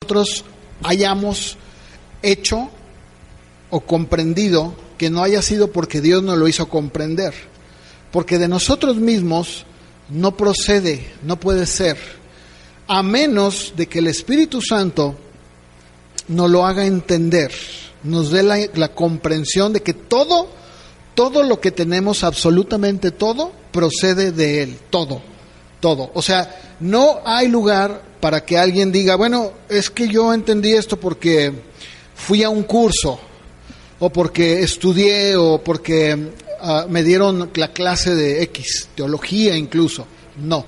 nosotros hayamos hecho o comprendido que no haya sido porque Dios nos lo hizo comprender, porque de nosotros mismos no procede, no puede ser, a menos de que el Espíritu Santo nos lo haga entender, nos dé la comprensión de que todo lo que tenemos, absolutamente todo, procede de Él, todo. O sea, no hay lugar para que alguien diga, bueno, es que yo entendí esto porque fui a un curso, o porque estudié, o porque me dieron la clase de X, teología incluso. No.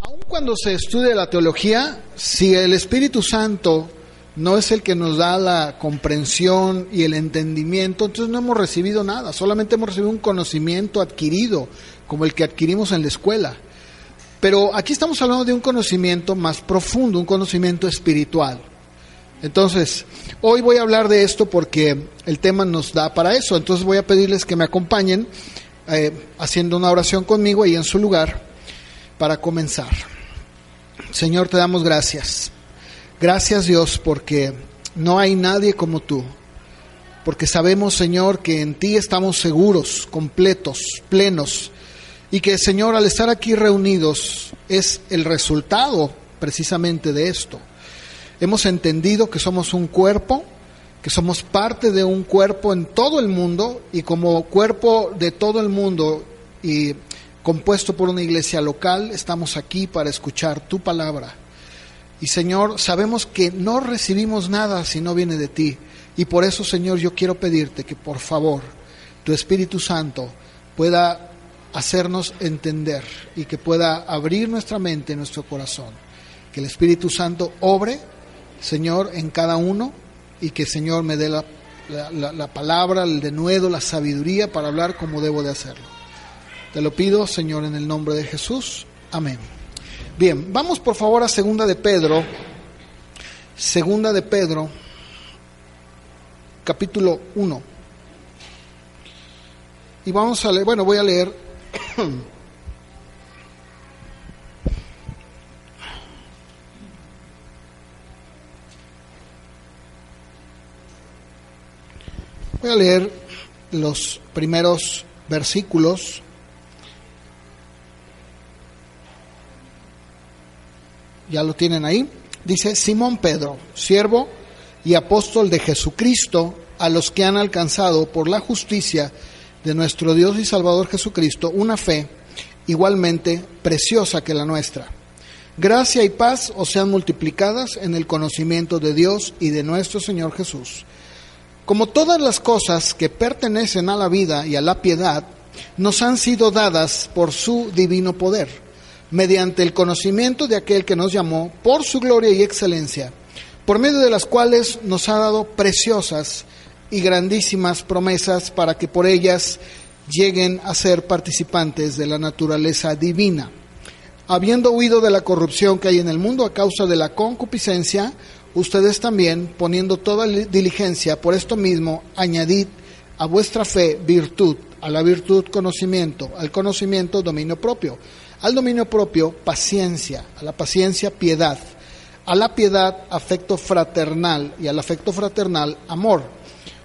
Aun cuando se estudia la teología, si el Espíritu Santo no es el que nos da la comprensión y el entendimiento, entonces no hemos recibido nada, solamente hemos recibido un conocimiento adquirido, como el que adquirimos en la escuela. Pero aquí estamos hablando de un conocimiento más profundo, un conocimiento espiritual. Entonces, hoy voy a hablar de esto porque el tema nos da para eso. Entonces voy a pedirles que me acompañen haciendo una oración conmigo ahí en su lugar para comenzar. Señor, te damos gracias. Gracias, Dios, porque no hay nadie como tú. Porque sabemos, Señor, que en ti estamos seguros, completos, plenos. Y que, Señor, al estar aquí reunidos es el resultado precisamente de esto. Hemos entendido que somos un cuerpo, que somos parte de un cuerpo en todo el mundo, y como cuerpo de todo el mundo y compuesto por una iglesia local, estamos aquí para escuchar tu palabra. Y Señor, sabemos que no recibimos nada si no viene de ti, y por eso, Señor, yo quiero pedirte que por favor tu Espíritu Santo pueda hacernos entender y que pueda abrir nuestra mente, nuestro corazón. Que el Espíritu Santo obre, Señor, en cada uno, y que, Señor, me dé la palabra, el denuedo, la sabiduría para hablar como debo de hacerlo. Te lo pido, Señor, en el nombre de Jesús. Amén. Bien, vamos por favor a Segunda de Pedro, capítulo 1. Y vamos a leer, voy a leer los primeros versículos. Ya lo tienen ahí. Dice: Simón Pedro, siervo y apóstol de Jesucristo, a los que han alcanzado por la justicia de nuestro Dios y Salvador Jesucristo una fe igualmente preciosa que la nuestra. Gracia y paz os sean multiplicadas en el conocimiento de Dios y de nuestro Señor Jesús. Como todas las cosas que pertenecen a la vida y a la piedad, nos han sido dadas por su divino poder, mediante el conocimiento de aquel que nos llamó por su gloria y excelencia, por medio de las cuales nos ha dado preciosas y grandísimas promesas, para que por ellas lleguen a ser participantes de la naturaleza divina, habiendo huido de la corrupción que hay en el mundo a causa de la concupiscencia. Ustedes también, poniendo toda diligencia por esto mismo, añadid a vuestra fe virtud, a la virtud conocimiento, al conocimiento dominio propio, al dominio propio paciencia, a la paciencia piedad, a la piedad afecto fraternal, y al afecto fraternal amor.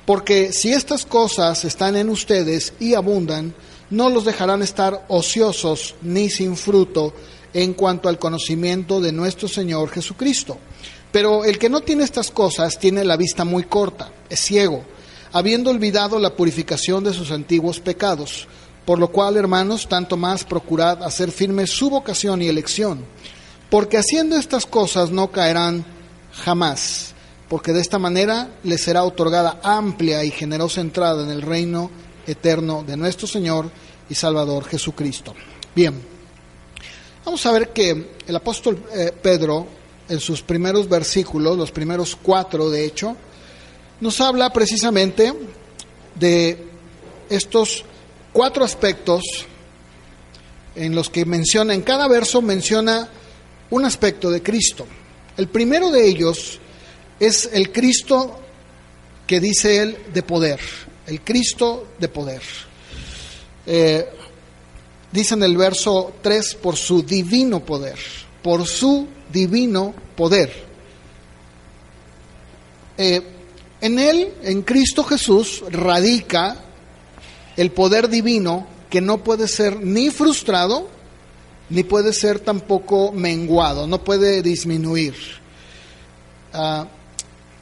Porque si estas cosas están en ustedes y abundan, no los dejarán estar ociosos ni sin fruto en cuanto al conocimiento de nuestro Señor Jesucristo. Pero el que no tiene estas cosas tiene la vista muy corta, es ciego, habiendo olvidado la purificación de sus antiguos pecados. Por lo cual, hermanos, tanto más procurad hacer firme su vocación y elección, porque haciendo estas cosas no caerán jamás, porque de esta manera les será otorgada amplia y generosa entrada en el reino eterno de nuestro Señor y Salvador Jesucristo. Bien, vamos a ver que el apóstol Pedro, en sus primeros versículos, los primeros 4 de hecho, nos habla precisamente de estos 4 aspectos en los que menciona, en cada verso menciona un aspecto de Cristo. El primero de ellos es el Cristo que dice él de poder, el Cristo de poder. Dice en el verso 3, por su divino poder, por su divino poder. En Él, en Cristo Jesús, radica el poder divino que no puede ser ni frustrado, ni puede ser tampoco menguado, no puede disminuir.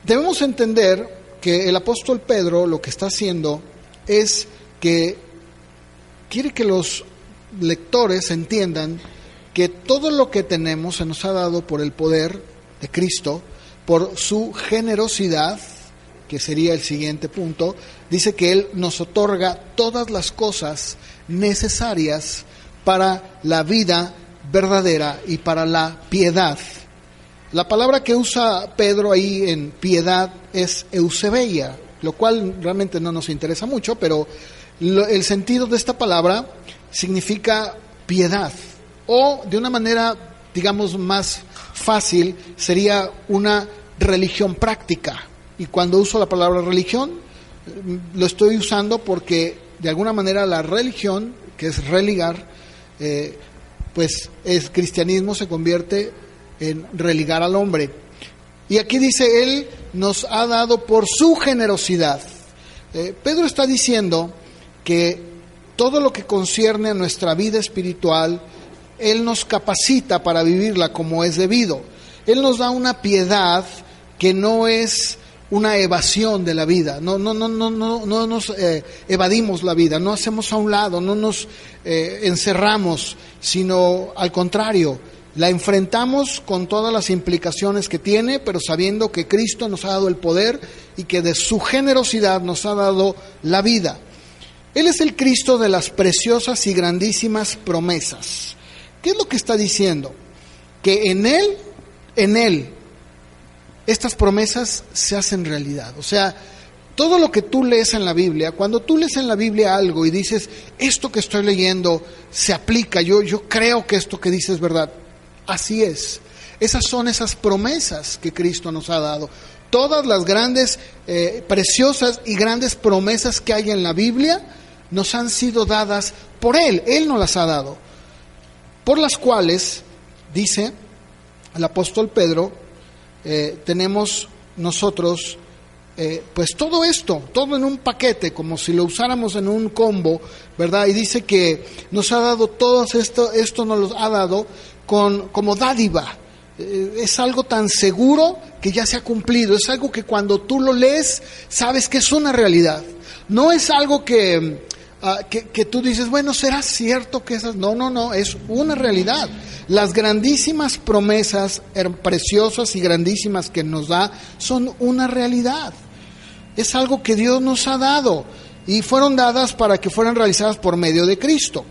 Debemos entender que el apóstol Pedro lo que está haciendo es que quiere que los lectores entiendan que todo lo que tenemos se nos ha dado por el poder de Cristo, por su generosidad, que sería el siguiente punto. Dice que Él nos otorga todas las cosas necesarias para la vida verdadera y para la piedad. La palabra que usa Pedro ahí en piedad es eusebeia, lo cual realmente no nos interesa mucho, pero el sentido de esta palabra significa piedad, o de una manera, digamos, más fácil, sería una religión práctica. Y cuando uso la palabra religión, lo estoy usando porque de alguna manera la religión, que es religar, pues el cristianismo se convierte en religar al hombre. Y aquí dice, Él nos ha dado por su generosidad. Pedro está diciendo que todo lo que concierne a nuestra vida espiritual, Él nos capacita para vivirla como es debido. Él nos da una piedad que no es una evasión de la vida, no nos evadimos la vida, no hacemos a un lado, no nos encerramos, sino al contrario, la enfrentamos con todas las implicaciones que tiene, pero sabiendo que Cristo nos ha dado el poder y que de su generosidad nos ha dado la vida. Él es el Cristo de las preciosas y grandísimas promesas. ¿Qué es lo que está diciendo? Que en Él, estas promesas se hacen realidad. O sea, todo lo que tú lees en la Biblia, cuando tú lees en la Biblia algo y dices, esto que estoy leyendo se aplica, yo creo que esto que dice es verdad. Así es. Esas son esas promesas que Cristo nos ha dado. Todas las grandes, preciosas y grandes promesas que hay en la Biblia nos han sido dadas por Él. Él nos las ha dado. Por las cuales, dice el apóstol Pedro, tenemos nosotros pues todo esto, todo en un paquete, como si lo usáramos en un combo, ¿verdad? Y dice que nos ha dado todo esto nos lo ha dado como dádiva. Es algo tan seguro que ya se ha cumplido, es algo que cuando tú lo lees sabes que es una realidad. No es algo que tú dices, bueno, ¿será cierto que esas? No, es una realidad. Las grandísimas promesas preciosas y grandísimas que nos da son una realidad. Es algo que Dios nos ha dado y fueron dadas para que fueran realizadas por medio de Cristo.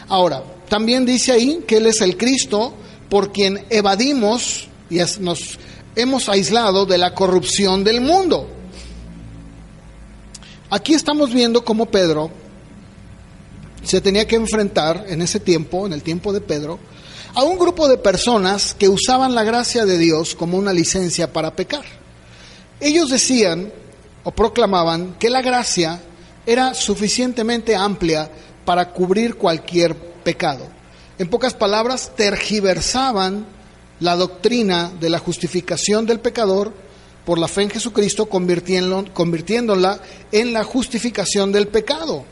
Ahora, también dice ahí que Él es el Cristo por quien evadimos y nos hemos aislado de la corrupción del mundo. Aquí estamos viendo cómo Pedro se tenía que enfrentar en ese tiempo, en el tiempo de Pedro, a un grupo de personas que usaban la gracia de Dios como una licencia para pecar. Ellos decían o proclamaban que la gracia era suficientemente amplia para cubrir cualquier pecado. En pocas palabras, tergiversaban la doctrina de la justificación del pecador por la fe en Jesucristo, convirtiéndola en la justificación del pecado.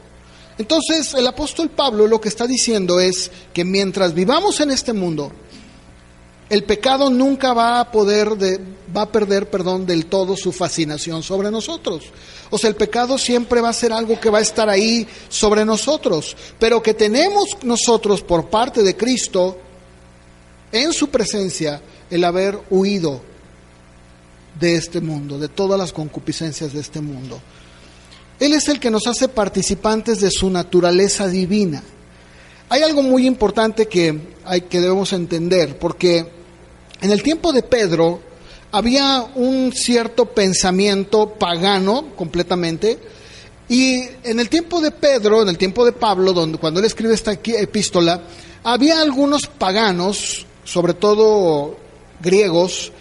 Entonces, el apóstol Pablo lo que está diciendo es que mientras vivamos en este mundo, el pecado nunca va a perder del todo su fascinación sobre nosotros. O sea, el pecado siempre va a ser algo que va a estar ahí sobre nosotros, pero que tenemos nosotros por parte de Cristo, en su presencia, el haber huido de este mundo, de todas las concupiscencias de este mundo. Él es el que nos hace participantes de su naturaleza divina. Hay algo muy importante que debemos entender, porque en el tiempo de Pedro había un cierto pensamiento pagano completamente, y en el tiempo de Pedro, en el tiempo de Pablo, cuando él escribe esta epístola, había algunos paganos, sobre todo griegos,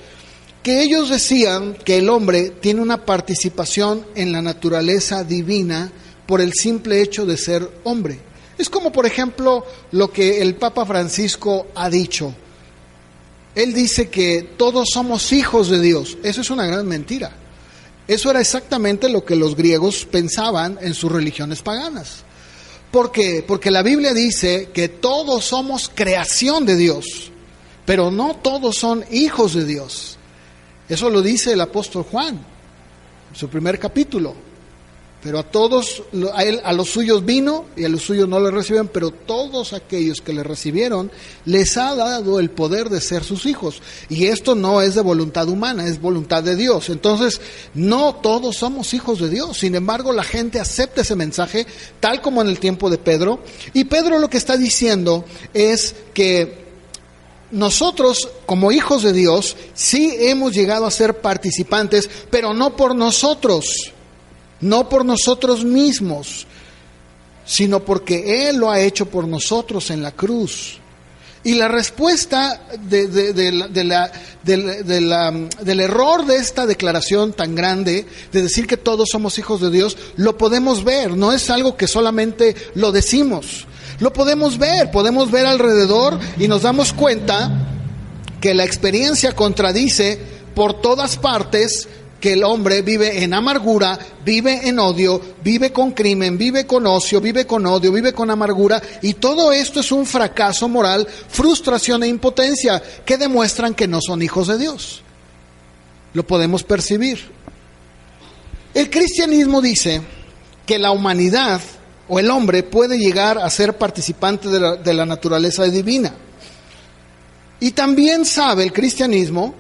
que ellos decían que el hombre tiene una participación en la naturaleza divina por el simple hecho de ser hombre. Es como, por ejemplo, lo que el Papa Francisco ha dicho. él dice que todos somos hijos de Dios. Eso es una gran mentira. Eso era exactamente lo que los griegos pensaban en sus religiones paganas. ¿Por qué? Porque la Biblia dice que todos somos creación de Dios, pero no todos son hijos de Dios. Eso lo dice el apóstol Juan, en su primer capítulo. Pero a todos, a los suyos vino y a los suyos no le recibieron, pero todos aquellos que le recibieron les ha dado el poder de ser sus hijos. Y esto no es de voluntad humana, es voluntad de Dios. Entonces, no todos somos hijos de Dios. Sin embargo, la gente acepta ese mensaje, tal como en el tiempo de Pedro. Y Pedro lo que está diciendo es que nosotros, como hijos de Dios, sí hemos llegado a ser participantes, pero no por nosotros. No por nosotros mismos, sino porque Él lo ha hecho por nosotros en la cruz. Y la respuesta del error de esta declaración tan grande, de decir que todos somos hijos de Dios, lo podemos ver. No es algo que solamente lo decimos. Lo podemos ver alrededor y nos damos cuenta que la experiencia contradice por todas partes que el hombre vive en amargura, vive en odio, vive con crimen, vive con ocio, vive con odio, vive con amargura, y todo esto es un fracaso moral, frustración e impotencia que demuestran que no son hijos de Dios. Lo podemos percibir. El cristianismo dice que la humanidad o el hombre puede llegar a ser participante de la naturaleza divina. Y también sabe el cristianismo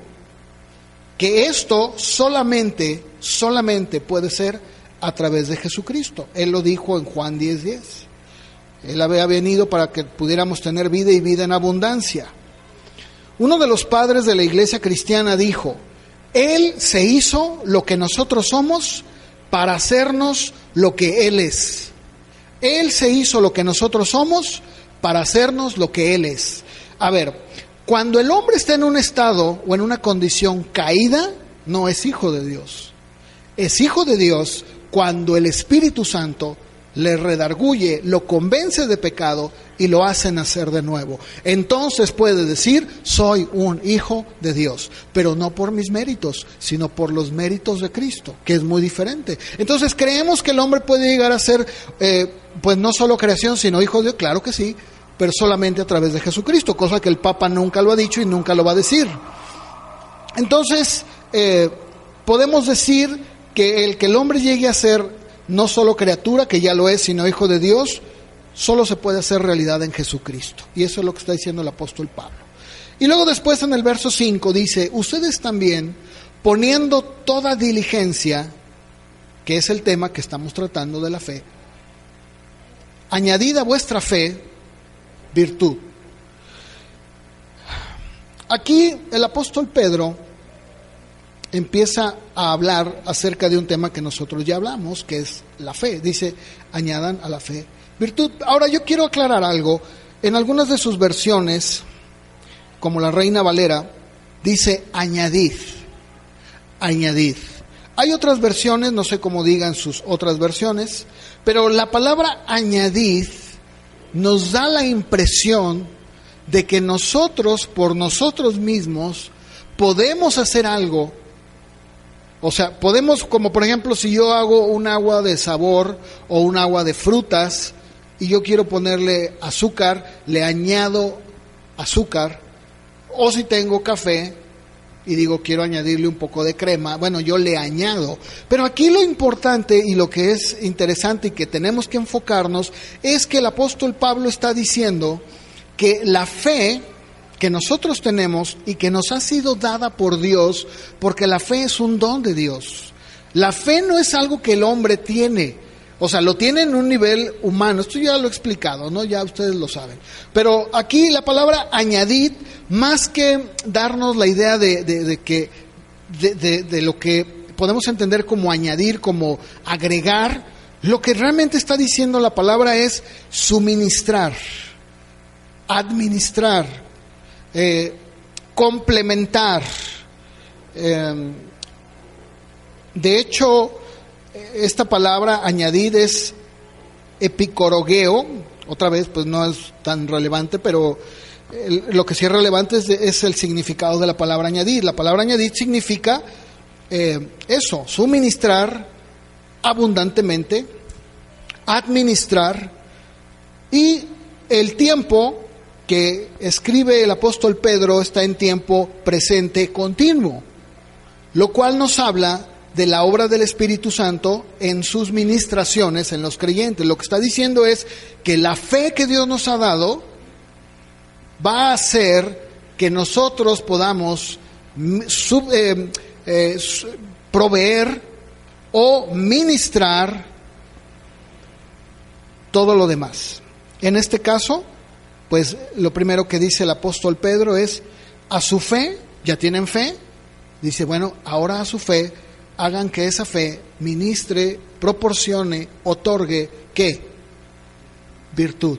que esto solamente puede ser a través de Jesucristo. Él lo dijo en Juan 10:10. Él había venido para que pudiéramos tener vida y vida en abundancia. Uno de los padres de la iglesia cristiana dijo: Él se hizo lo que nosotros somos para hacernos lo que Él es. Él se hizo lo que nosotros somos para hacernos lo que Él es. A ver, cuando el hombre está en un estado o en una condición caída, no es hijo de Dios. Es hijo de Dios cuando el Espíritu Santo le redarguye, lo convence de pecado y lo hace nacer de nuevo. Entonces puede decir: soy un hijo de Dios, pero no por mis méritos, sino por los méritos de Cristo, que es muy diferente. Entonces, ¿creemos que el hombre puede llegar a ser, pues no solo creación, sino hijo de Dios? Claro que sí, pero solamente a través de Jesucristo, cosa que el Papa nunca lo ha dicho y nunca lo va a decir. Entonces, podemos decir que el hombre llegue a ser no solo criatura, que ya lo es, sino hijo de Dios, solo se puede hacer realidad en Jesucristo. Y eso es lo que está diciendo el apóstol Pablo. Y luego después en el verso 5 dice: ustedes también, poniendo toda diligencia, que es el tema que estamos tratando de la fe, añadid a vuestra fe virtud. Aquí el apóstol Pedro empieza a hablar acerca de un tema que nosotros ya hablamos, que es la fe. Dice: añadan a la fe virtud. Ahora yo quiero aclarar algo. En algunas de sus versiones, como la Reina Valera, dice añadid. Añadid. Hay otras versiones, no sé cómo digan sus otras versiones, pero la palabra añadid nos da la impresión de que nosotros, por nosotros mismos, podemos hacer algo. O sea, podemos, como por ejemplo, si yo hago un agua de sabor o un agua de frutas y yo quiero ponerle azúcar, le añado azúcar. O si tengo café y digo quiero añadirle un poco de crema, bueno, yo le añado. Pero aquí lo importante y lo que es interesante y que tenemos que enfocarnos es que el apóstol Pablo está diciendo que la fe que nosotros tenemos y que nos ha sido dada por Dios, porque la fe es un don de Dios. La fe no es algo que el hombre tiene, o sea, lo tiene en un nivel humano. Esto ya lo he explicado, ¿no? Ya ustedes lo saben. Pero aquí la palabra añadid, más que darnos la idea de lo que podemos entender como añadir, como agregar, lo que realmente está diciendo la palabra es suministrar, administrar, complementar. De hecho, esta palabra añadir es epicorogeo. Otra vez, pues no es tan relevante, pero lo que sí es relevante es el significado de la palabra añadir. La palabra añadir significa eso, suministrar abundantemente, administrar, y el tiempo que escribe el apóstol Pedro está en tiempo presente continuo, lo cual nos habla de la obra del Espíritu Santo en sus ministraciones en los creyentes. Lo que está diciendo es que la fe que Dios nos ha dado va a hacer que nosotros podamos proveer o ministrar todo lo demás. En este caso, pues lo primero que dice el apóstol Pedro es: a su fe, ya tienen fe, dice, bueno, ahora a su fe, hagan que esa fe ministre, proporcione, otorgue, ¿qué? Virtud.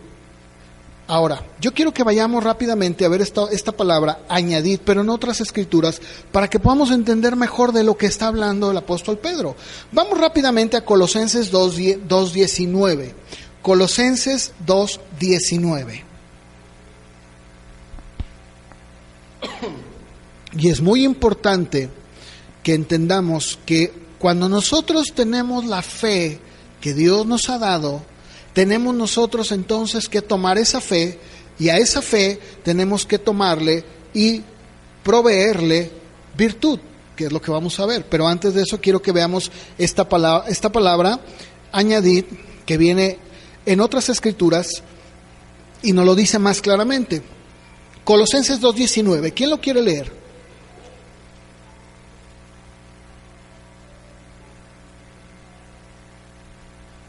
Ahora, yo quiero que vayamos rápidamente a ver esta palabra, añadid, pero en otras escrituras, para que podamos entender mejor de lo que está hablando el apóstol Pedro. Vamos rápidamente a Colosenses 2:19. Colosenses 2:19. Y es muy importante que entendamos que cuando nosotros tenemos la fe que Dios nos ha dado, tenemos nosotros entonces que tomar esa fe, y a esa fe tenemos que tomarle y proveerle virtud, que es lo que vamos a ver. Pero antes de eso quiero que veamos esta palabra añadid, que viene en otras escrituras y nos lo dice más claramente. Colosenses 2:19, ¿quién lo quiere leer?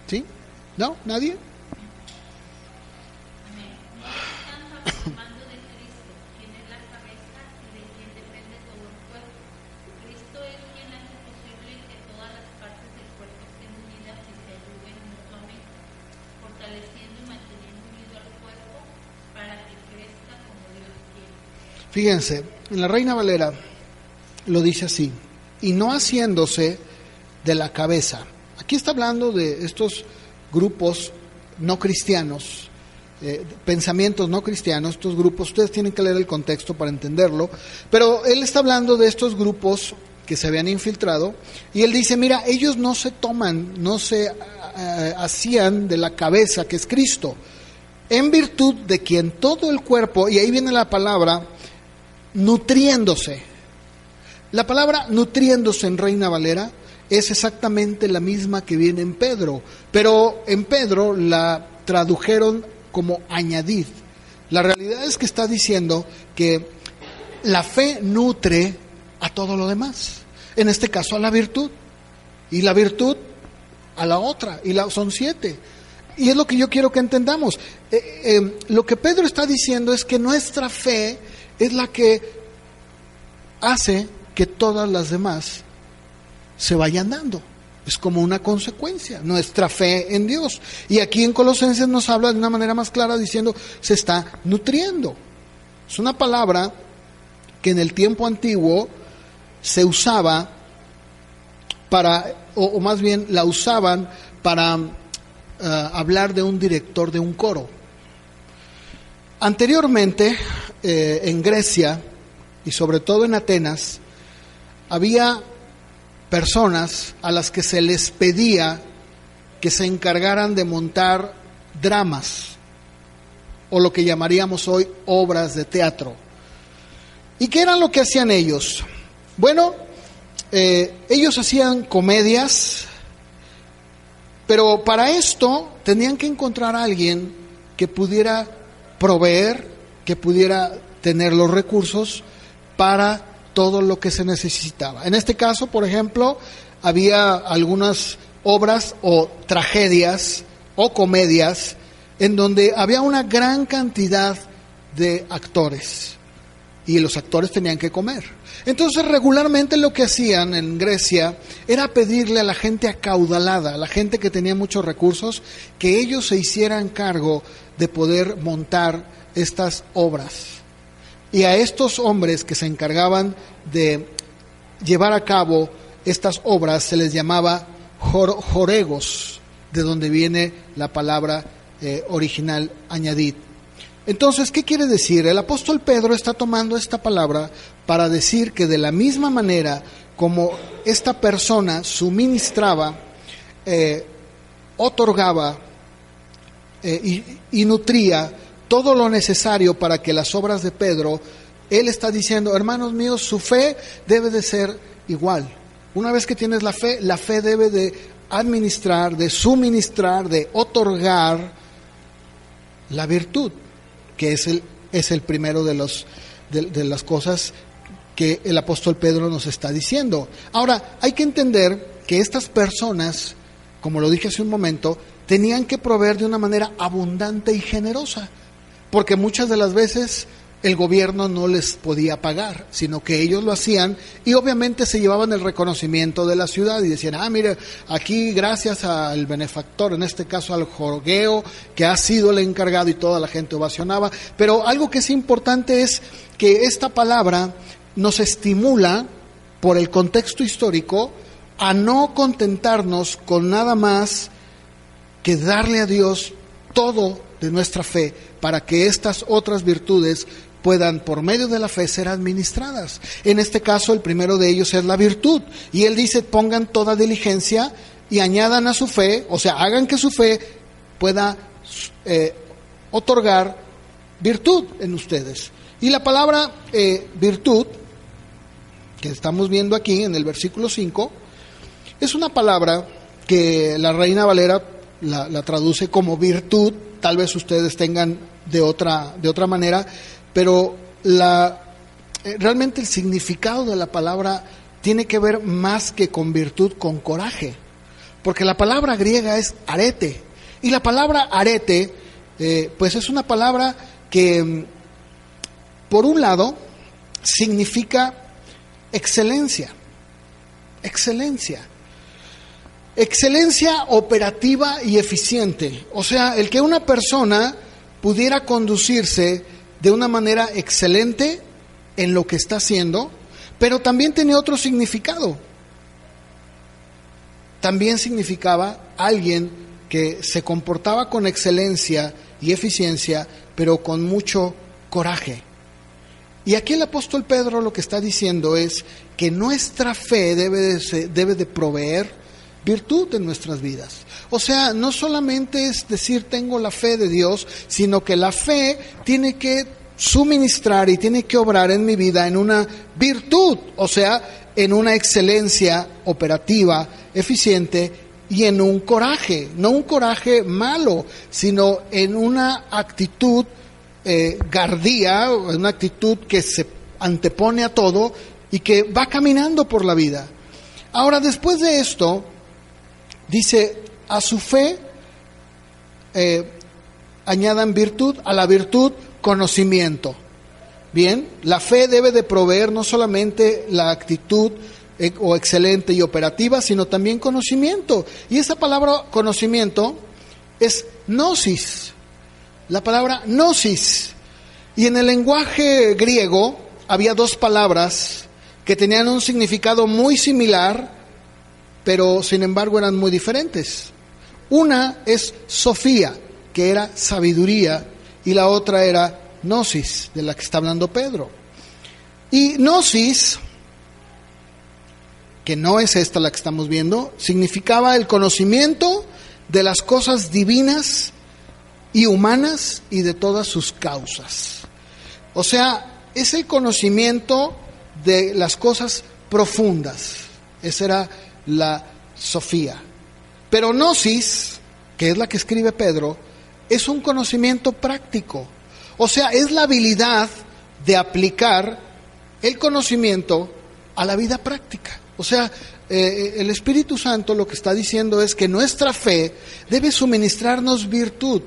¿Sí? ¿No? ¿Nadie? Fíjense, en la Reina Valera lo dice así: y no haciéndose de la cabeza. Aquí está hablando de estos grupos no cristianos, pensamientos no cristianos, estos grupos. Ustedes tienen que leer el contexto para entenderlo, pero él está hablando de estos grupos que se habían infiltrado, y él dice, mira, ellos no se hacían de la cabeza, que es Cristo, en virtud de quien todo el cuerpo, y ahí viene la palabra nutriéndose. La palabra nutriéndose en Reina Valera es exactamente la misma que viene en Pedro, pero en Pedro la tradujeron como añadid. La realidad es que está diciendo que la fe nutre a todo lo demás, en este caso a la virtud, y la virtud a la otra, y son 7. Y es lo que yo quiero que entendamos. Lo que Pedro está diciendo es que nuestra fe es la que hace que todas las demás se vayan dando. Es como una consecuencia, nuestra fe en Dios. Y aquí en Colosenses nos habla de una manera más clara diciendo, se está nutriendo. Es una palabra que en el tiempo antiguo se usaba para, o más bien la usaban para hablar de un director de un coro. Anteriormente, en Grecia y sobre todo en Atenas, había personas a las que se les pedía que se encargaran de montar dramas, o lo que llamaríamos hoy obras de teatro. ¿Y qué era lo que hacían ellos? Bueno, ellos hacían comedias, pero para esto tenían que encontrar a alguien que pudiera proveer, que pudiera tener los recursos para todo lo que se necesitaba. En este caso, por ejemplo, había algunas obras o tragedias o comedias en donde había una gran cantidad de actores y los actores tenían que comer. Entonces, regularmente lo que hacían en Grecia era pedirle a la gente acaudalada, a la gente que tenía muchos recursos, que ellos se hicieran cargo de poder montar estas obras. Y a estos hombres que se encargaban de llevar a cabo estas obras se les llamaba joregos, de donde viene la palabra original añadid. Entonces, ¿qué quiere decir? El apóstol Pedro está tomando esta palabra para decir que de la misma manera como esta persona suministraba, otorgaba y nutría todo lo necesario para que las obras de Pedro, él está diciendo, hermanos míos, su fe debe de ser igual. Una vez que tienes la fe debe de administrar, de suministrar, de otorgar la virtud, que es el primero de las cosas que el apóstol Pedro nos está diciendo. Ahora, hay que entender que estas personas, como lo dije hace un momento, tenían que proveer de una manera abundante y generosa, porque muchas de las veces el gobierno no les podía pagar, sino que ellos lo hacían y obviamente se llevaban el reconocimiento de la ciudad y decían, mire, aquí gracias al benefactor, en este caso al jorgueo, que ha sido el encargado, y toda la gente ovacionaba. Pero algo que es importante es que esta palabra nos estimula, por el contexto histórico, a no contentarnos con nada más que darle a Dios todo de nuestra fe, para que estas otras virtudes puedan, por medio de la fe, ser administradas. En este caso, el primero de ellos es la virtud. Y él dice, pongan toda diligencia y añadan a su fe, o sea, hagan que su fe pueda otorgar virtud en ustedes. Y la palabra virtud, que estamos viendo aquí en el versículo 5, es una palabra que la Reina Valera la traduce como virtud. Tal vez ustedes tengan de otra manera, pero realmente el significado de la palabra tiene que ver más que con virtud, con coraje, porque la palabra griega es arete, y la palabra arete pues es una palabra que por un lado significa excelencia operativa y eficiente. O sea, el que una persona pudiera conducirse de una manera excelente en lo que está haciendo, pero también tenía otro significado. También significaba alguien que se comportaba con excelencia y eficiencia, pero con mucho coraje. Y aquí el apóstol Pedro lo que está diciendo es que nuestra fe debe de proveer virtud en nuestras vidas. O sea, no solamente es decir tengo la fe de Dios, sino que la fe tiene que suministrar y tiene que obrar en mi vida en una virtud, o sea, en una excelencia operativa, eficiente, y en un coraje, no un coraje malo, sino en una actitud gardía, una actitud que se antepone a todo y que va caminando por la vida. Ahora, después de esto, dice, a su fe añadan virtud, a la virtud conocimiento. Bien, la fe debe de proveer no solamente la actitud o excelente y operativa, sino también conocimiento. Y esa palabra conocimiento es gnosis, la palabra gnosis. Y en el lenguaje griego había dos palabras que tenían un significado muy similar, pero sin embargo eran muy diferentes. Una es Sofía, que era sabiduría, y la otra era gnosis, de la que está hablando Pedro. Y gnosis, que no es esta la que estamos viendo, significaba el conocimiento de las cosas divinas y humanas y de todas sus causas. O sea, es el conocimiento de las cosas profundas. Esa era la Sofía. Pero gnosis, que es la que escribe Pedro, es un conocimiento práctico. O sea, es la habilidad de aplicar el conocimiento a la vida práctica. O sea, el Espíritu Santo lo que está diciendo es que nuestra fe debe suministrarnos virtud.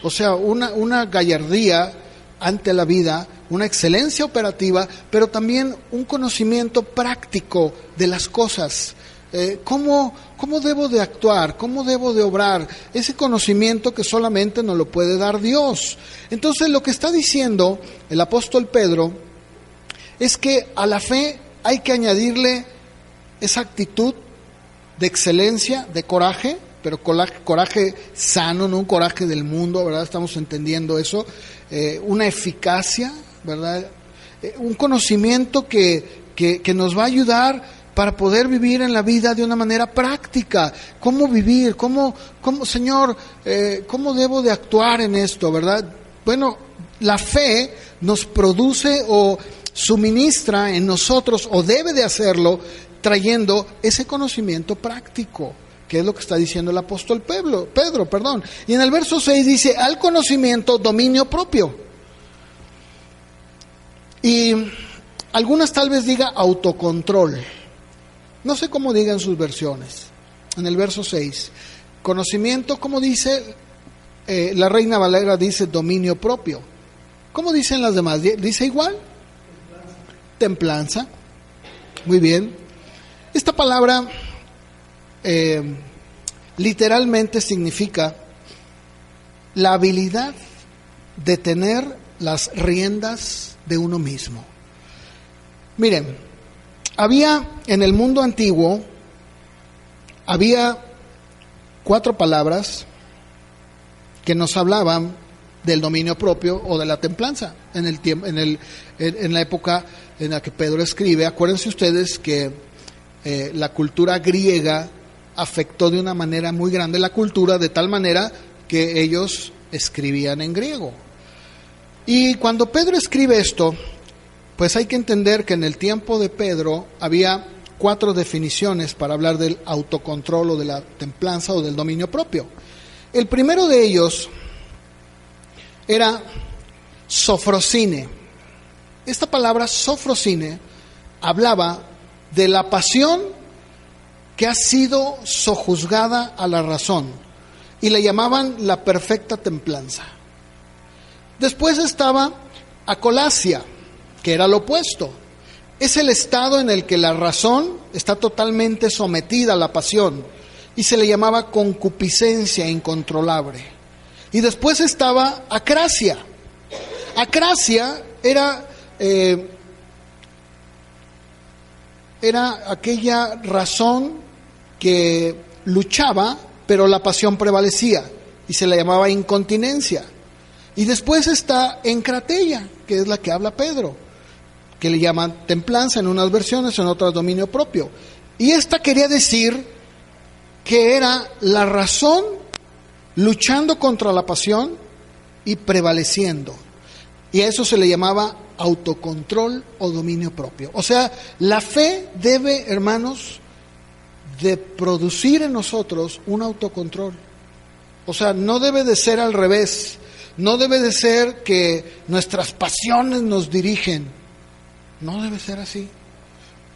O sea, una gallardía ante la vida, una excelencia operativa, pero también un conocimiento práctico de las cosas. ¿Cómo debo de actuar? ¿Cómo debo de obrar? Ese conocimiento que solamente nos lo puede dar Dios. Entonces, lo que está diciendo el apóstol Pedro es que a la fe hay que añadirle esa actitud de excelencia, de coraje, pero coraje sano, no un coraje del mundo, ¿verdad? Estamos entendiendo eso. Una eficacia, ¿verdad? Un conocimiento que nos va a ayudar para poder vivir en la vida de una manera práctica. ¿Cómo vivir? ¿Cómo Señor, cómo debo de actuar en esto, verdad? Bueno, la fe nos produce o suministra en nosotros, o debe de hacerlo, trayendo ese conocimiento práctico, que es lo que está diciendo el apóstol Pedro. Y en el verso 6 dice, al conocimiento, dominio propio. Y algunas tal vez diga autocontrol. No sé cómo digan sus versiones. En el verso 6, conocimiento, ¿cómo dice? La Reina Valera dice dominio propio. ¿Cómo dicen las demás? ¿Dice igual? Templanza. Muy bien. Esta palabra literalmente significa la habilidad de tener las riendas de uno mismo. Miren, había en el mundo antiguo, había 4 palabras que nos hablaban del dominio propio o de la templanza en la época en la que Pedro escribe. Acuérdense ustedes que la cultura griega afectó de una manera muy grande la cultura, de tal manera que ellos escribían en griego. Y cuando Pedro escribe esto, pues hay que entender que en el tiempo de Pedro había 4 definiciones para hablar del autocontrol o de la templanza o del dominio propio. El primero de ellos era sofrosine. Esta palabra sofrosine hablaba de la pasión que ha sido sojuzgada a la razón, y le llamaban la perfecta templanza. Después estaba acolasia, que era lo opuesto. Es el estado en el que la razón está totalmente sometida a la pasión, y se le llamaba concupiscencia incontrolable. Y después estaba acrasia. Acrasia era aquella razón que luchaba, pero la pasión prevalecía, y se le llamaba incontinencia. Y después está encratella, que es la que habla Pedro, que le llaman templanza en unas versiones, en otras dominio propio. Y esta quería decir que era la razón luchando contra la pasión y prevaleciendo. Y a eso se le llamaba autocontrol o dominio propio. O sea, la fe debe, hermanos, de producir en nosotros un autocontrol. O sea, no debe de ser al revés. No debe de ser que nuestras pasiones nos dirigen. No debe ser así.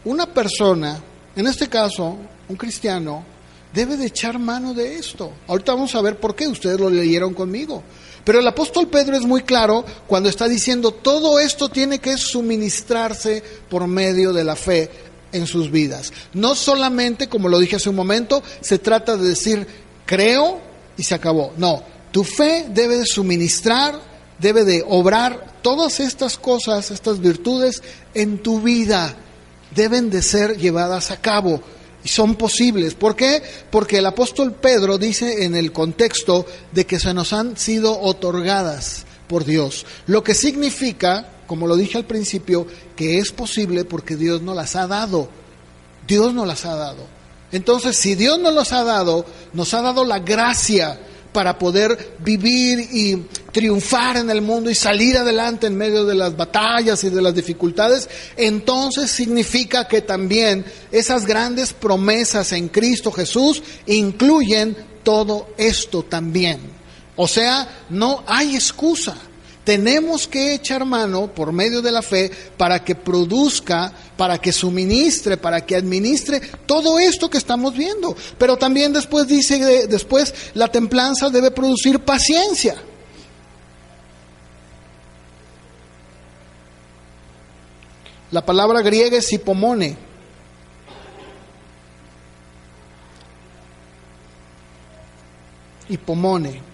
Una persona, en este caso, un cristiano, debe de echar mano de esto. Ahorita vamos a ver por qué, ustedes lo leyeron conmigo. Pero el apóstol Pedro es muy claro cuando está diciendo todo esto tiene que suministrarse por medio de la fe en sus vidas. No solamente, como lo dije hace un momento, se trata de decir creo y se acabó. No, tu fe debe de suministrar, debe de obrar todas estas cosas, estas virtudes en tu vida. Deben de ser llevadas a cabo. Y son posibles. ¿Por qué? Porque el apóstol Pedro dice en el contexto de que se nos han sido otorgadas por Dios. Lo que significa, como lo dije al principio, que es posible porque Dios nos las ha dado. Dios nos las ha dado. Entonces, si Dios nos las ha dado, nos ha dado la gracia para poder vivir y triunfar en el mundo y salir adelante en medio de las batallas y de las dificultades, entonces significa que también esas grandes promesas en Cristo Jesús incluyen todo esto también. O sea, no hay excusa. Tenemos que echar mano por medio de la fe para que produzca, para que suministre, para que administre todo esto que estamos viendo. Pero también después dice, la templanza debe producir paciencia. La palabra griega es hipomone. Hipomone.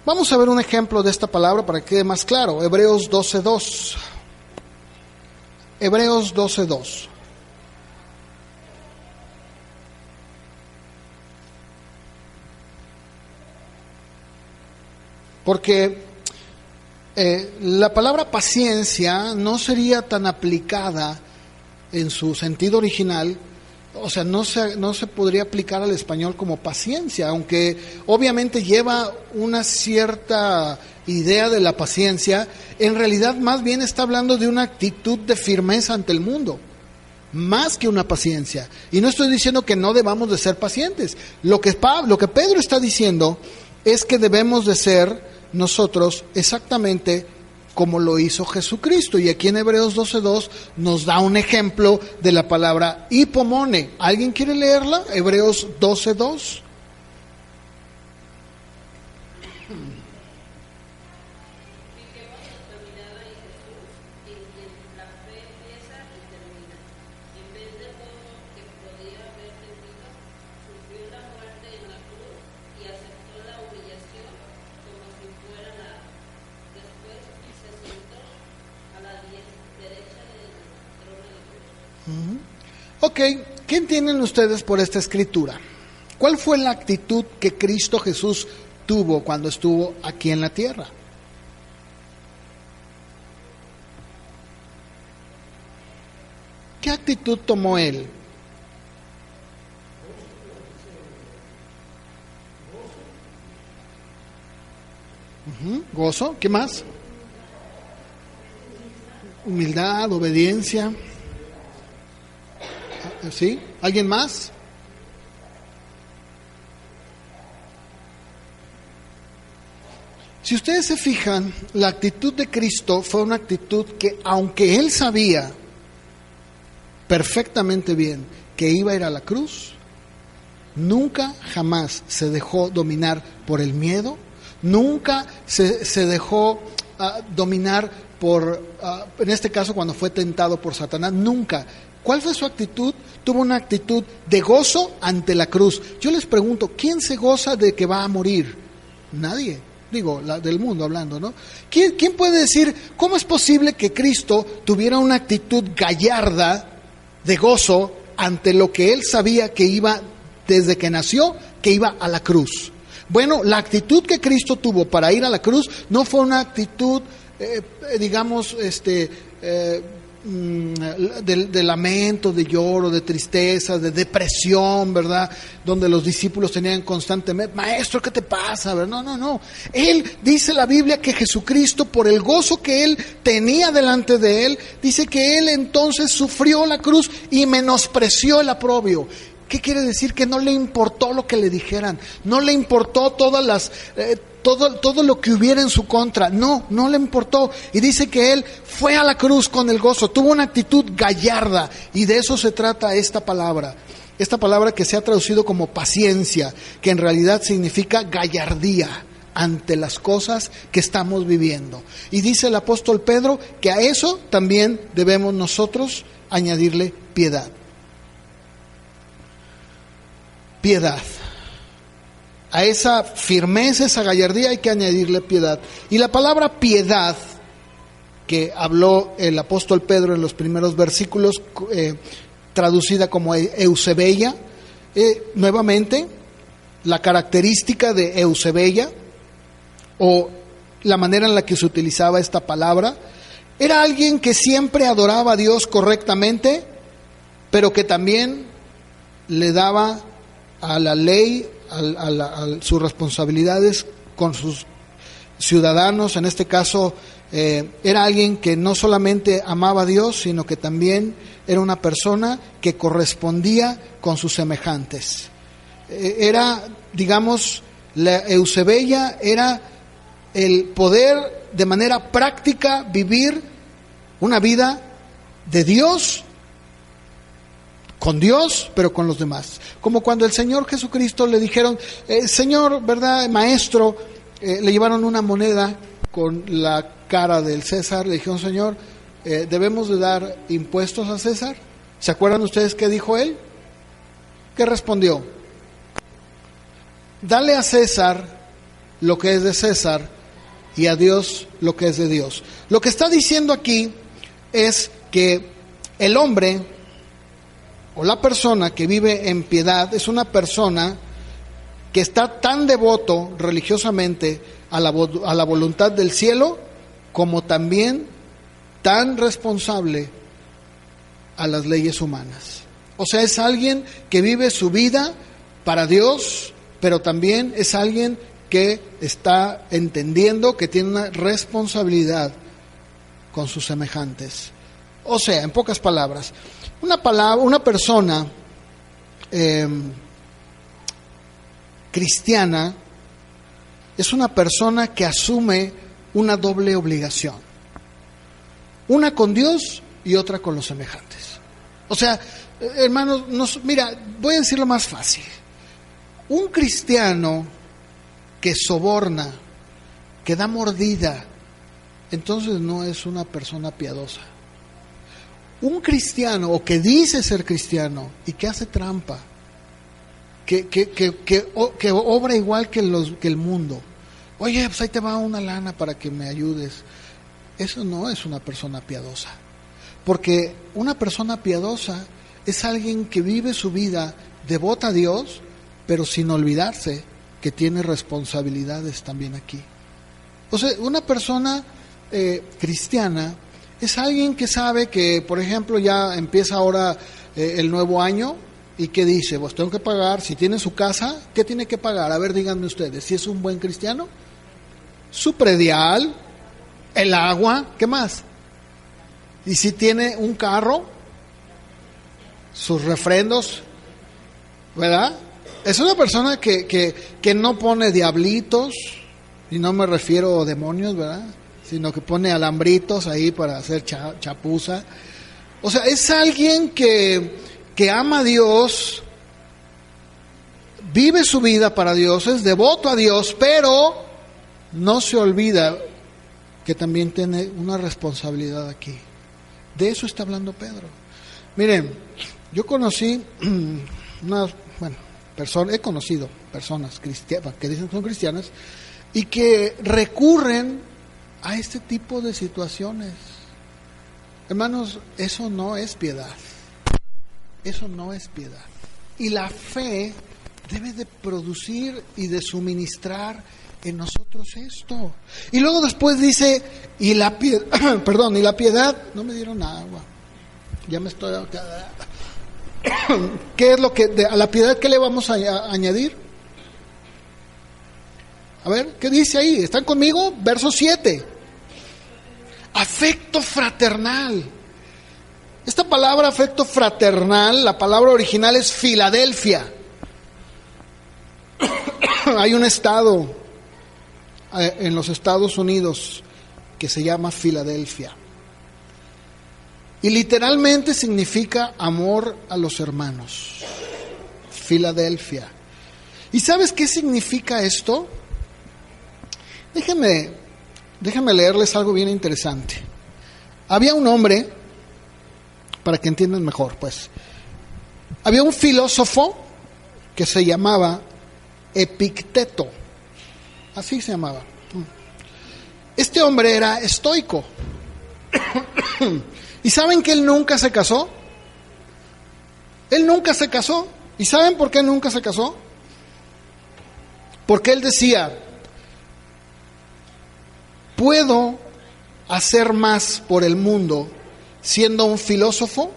Vamos a ver un ejemplo de esta palabra para que quede más claro. Hebreos 12:2. Hebreos 12:2. porque la palabra paciencia no sería tan aplicada en su sentido original. O sea, no se podría aplicar al español como paciencia, aunque obviamente lleva una cierta idea de la paciencia. En realidad más bien está hablando de una actitud de firmeza ante el mundo, más que una paciencia. Y no estoy diciendo que no debamos de ser pacientes. Lo que Pedro está diciendo es que debemos de ser nosotros exactamente como lo hizo Jesucristo. Y aquí en Hebreos 12:2 nos da un ejemplo de la palabra hipomone. ¿Alguien quiere leerla? Hebreos 12:2. Ok, ¿qué entienden ustedes por esta escritura? ¿Cuál fue la actitud que Cristo Jesús tuvo cuando estuvo aquí en la tierra? ¿Qué actitud tomó Él? Gozo, ¿qué más? Humildad, obediencia. ¿Sí? ¿Alguien más? Si ustedes se fijan, la actitud de Cristo fue una actitud que, aunque Él sabía perfectamente bien que iba a ir a la cruz, nunca jamás se dejó dominar por el miedo, nunca se dejó dominar por, en este caso cuando fue tentado por Satanás, nunca. ¿Cuál fue su actitud? Tuvo una actitud de gozo ante la cruz. Yo les pregunto, ¿quién se goza de que va a morir? Nadie. Digo, del mundo hablando, ¿no? ¿Quién puede decir, cómo es posible que Cristo tuviera una actitud gallarda de gozo ante lo que Él sabía que iba, desde que nació, que iba a la cruz? Bueno, la actitud que Cristo tuvo para ir a la cruz no fue una actitud, de lamento, de lloro, de tristeza, de depresión, ¿verdad? Donde los discípulos tenían constantemente, maestro, ¿qué te pasa? ¿verdad? No. Él, dice la Biblia, que Jesucristo, por el gozo que Él tenía delante de Él, dice que Él entonces sufrió la cruz y menospreció el oprobio. ¿Qué quiere decir? Que no le importó lo que le dijeran, no le importó todo lo que hubiera en su contra, no le importó. Y dice que Él fue a la cruz con el gozo, tuvo una actitud gallarda, y de eso se trata esta palabra que se ha traducido como paciencia, que en realidad significa gallardía ante las cosas que estamos viviendo. Y dice el apóstol Pedro que a eso también debemos nosotros añadirle piedad. Piedad. A esa firmeza, esa gallardía hay que añadirle piedad. Y la palabra piedad que habló el apóstol Pedro en los primeros versículos, traducida como eusebeia, nuevamente la característica de eusebeia, o la manera en la que se utilizaba esta palabra, era alguien que siempre adoraba a Dios correctamente, pero que también le daba a la ley, a sus responsabilidades con sus ciudadanos. En este caso era alguien que no solamente amaba a Dios, sino que también era una persona que correspondía con sus semejantes. Era, digamos, la eusebeia era el poder de manera práctica vivir una vida de Dios, con Dios, pero con los demás. Como cuando el Señor Jesucristo le dijeron, Señor, ¿verdad? Maestro, le llevaron una moneda con la cara del César, le dijeron, Señor, ¿debemos de dar impuestos a César? ¿Se acuerdan ustedes qué dijo él? ¿Qué respondió? Dale a César lo que es de César y a Dios lo que es de Dios. Lo que está diciendo aquí es que el hombre o la persona que vive en piedad es una persona que está tan devoto religiosamente a la voluntad del cielo, como también tan responsable a las leyes humanas. O sea, es alguien que vive su vida para Dios, pero también es alguien que está entendiendo que tiene una responsabilidad con sus semejantes. O sea, en pocas palabras, una persona cristiana es una persona que asume una doble obligación, una con Dios y otra con los semejantes. O sea, hermanos, mira, voy a decirlo más fácil. Un cristiano que soborna, que da mordida, entonces no es una persona piadosa. Un cristiano, o que dice ser cristiano y que hace trampa, que obra igual que el mundo. Oye, pues ahí te va una lana para que me ayudes. Eso no es una persona piadosa. Porque una persona piadosa es alguien que vive su vida devota a Dios, pero sin olvidarse que tiene responsabilidades también aquí. O sea, una persona cristiana es alguien que sabe que, por ejemplo, ya empieza ahora el nuevo año, y que dice, pues tengo que pagar, si tiene su casa, ¿qué tiene que pagar? A ver, díganme ustedes, si es un buen cristiano, su predial, el agua, ¿qué más? Y si tiene un carro, sus refrendos, ¿verdad? Es una persona que no pone diablitos, y no me refiero a demonios, ¿verdad? Sino que pone alambritos ahí para hacer chapuza. O sea, es alguien que ama a Dios, vive su vida para Dios, es devoto a Dios, pero no se olvida que también tiene una responsabilidad aquí. De eso está hablando Pedro. Miren, yo conocí he conocido personas cristianas que dicen que son cristianas y que recurren a este tipo de situaciones. Hermanos, eso no es piedad. Eso no es piedad. Y la fe debe de producir y de suministrar en nosotros esto. Y luego después dice, y la piedad, no me dieron agua. Ya me estoy... ¿Qué es lo que a la piedad qué le vamos a añadir? A ver, ¿qué dice ahí? ¿Están conmigo? Verso 7. Afecto fraternal. Esta palabra afecto fraternal, la palabra original es Filadelfia. Hay un estado en los Estados Unidos que se llama Filadelfia. Y literalmente significa amor a los hermanos. Filadelfia. ¿Y sabes qué significa esto? Déjenme leerles algo bien interesante. Había un hombre, para que entiendan mejor, pues. Había un filósofo que se llamaba Epicteto. Así se llamaba. Este hombre era estoico. ¿Y saben que él nunca se casó? Él nunca se casó. ¿Y saben por qué nunca se casó? Porque él decía, puedo hacer más por el mundo siendo un filósofo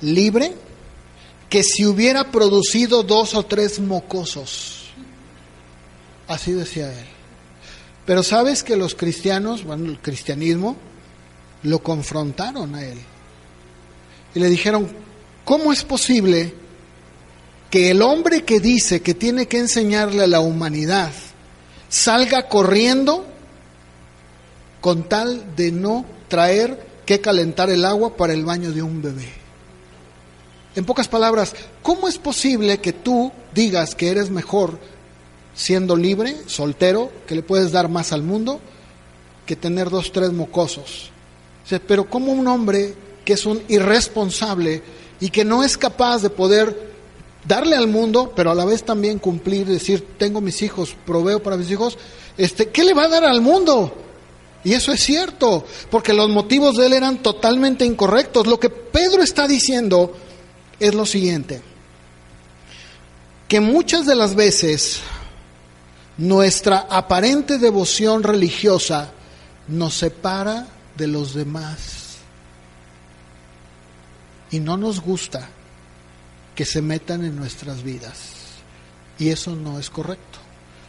libre que si hubiera producido 2 o 3 mocosos. Así decía él. Pero sabes que los cristianos, el cristianismo, lo confrontaron a él. Y le dijeron, ¿cómo es posible que el hombre que dice que tiene que enseñarle a la humanidad salga corriendo con tal de no traer que calentar el agua para el baño de un bebé? En pocas palabras, ¿cómo es posible que tú digas que eres mejor siendo libre, soltero, que le puedes dar más al mundo, que tener 2, 3 mocosos? O sea, pero ¿cómo un hombre que es un irresponsable y que no es capaz de poder darle al mundo, pero a la vez también cumplir, decir, tengo mis hijos, proveo para mis hijos, ¿qué le va a dar al mundo? Y eso es cierto, porque los motivos de él eran totalmente incorrectos. Lo que Pedro está diciendo es lo siguiente: que muchas de las veces nuestra aparente devoción religiosa nos separa de los demás y no nos gusta que se metan en nuestras vidas, y eso no es correcto.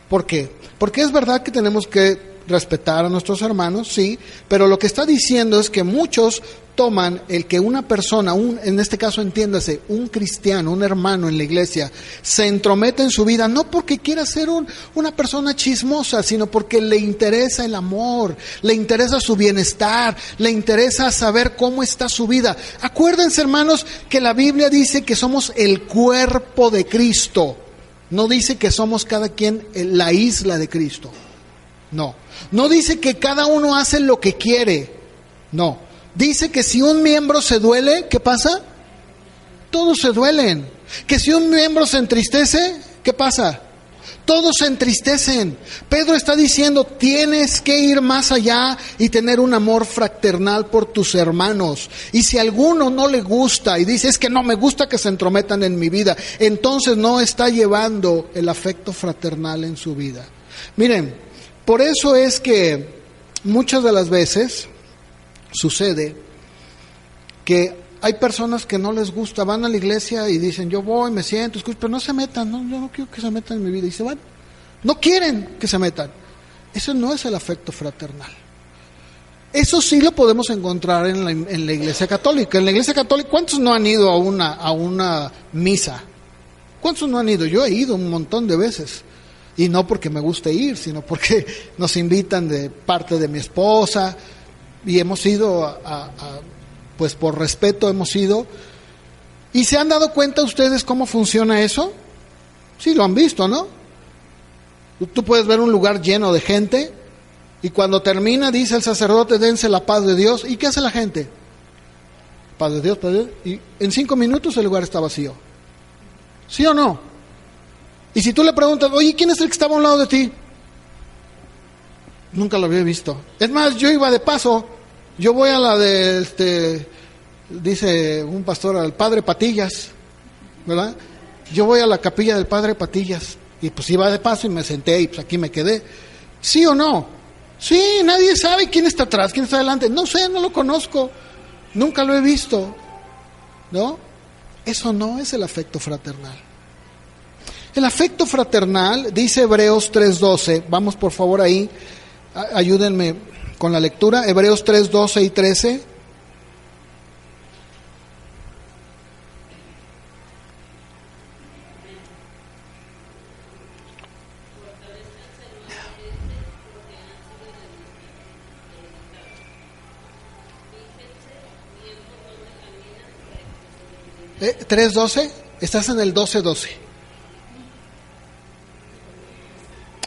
¿Por qué? Porque es verdad que tenemos que respetar a nuestros hermanos, sí, pero lo que está diciendo es que muchos toman el que una persona, en este caso entiéndase, un cristiano, un hermano en la iglesia, se entromete en su vida, no porque quiera ser una persona chismosa, sino porque le interesa el amor, le interesa su bienestar, le interesa saber cómo está su vida. Acuérdense, hermanos, que la Biblia dice que somos el cuerpo de Cristo, no dice que somos cada quien la isla de Cristo. No dice que cada uno hace lo que quiere, no. Dice que si un miembro se duele, ¿qué pasa? Todos se duelen. Que si un miembro se entristece, ¿qué pasa? Todos se entristecen. Pedro está diciendo, tienes que ir más allá y tener un amor fraternal por tus hermanos. Y si a alguno no le gusta y dice, es que no me gusta que se entrometan en mi vida, entonces no está llevando el afecto fraternal en su vida. Miren, por eso es que muchas de las veces sucede que hay personas que no les gusta, van a la iglesia y dicen, yo voy, me siento, escucho, pero no se metan, no, yo no quiero que se metan en mi vida, y se van. No quieren que se metan. Eso no es el afecto fraternal. Eso sí lo podemos encontrar en la iglesia católica. En la iglesia católica, ¿cuántos no han ido a una misa? ¿Cuántos no han ido? Yo he ido un montón de veces. Y no porque me guste ir, sino porque nos invitan de parte de mi esposa, y hemos ido pues por respeto hemos ido. ¿Y se han dado cuenta ustedes cómo funciona eso? Sí, lo han visto, ¿no? Tú puedes ver un lugar lleno de gente, y cuando termina dice el sacerdote, dense la paz de Dios. ¿Y qué hace la gente? Paz de Dios, paz de Dios. Y en 5 minutos el lugar está vacío. ¿Sí o no? Y si tú le preguntas, oye, ¿quién es el que estaba a un lado de ti? Nunca lo había visto. Es más, yo iba de paso. Yo voy a la de, dice un pastor, al Padre Patillas, ¿verdad? Yo voy a la capilla del Padre Patillas. Y pues iba de paso y me senté y pues aquí me quedé. ¿Sí o no? Sí, nadie sabe quién está atrás, quién está adelante. No sé, no lo conozco. Nunca lo he visto. ¿No? Eso no es el afecto fraternal. El afecto fraternal, dice Hebreos 3:12, vamos por favor ahí, ayúdenme con la lectura, Hebreos 3:12 y 13. ¿3:12? Estás en el 12:12.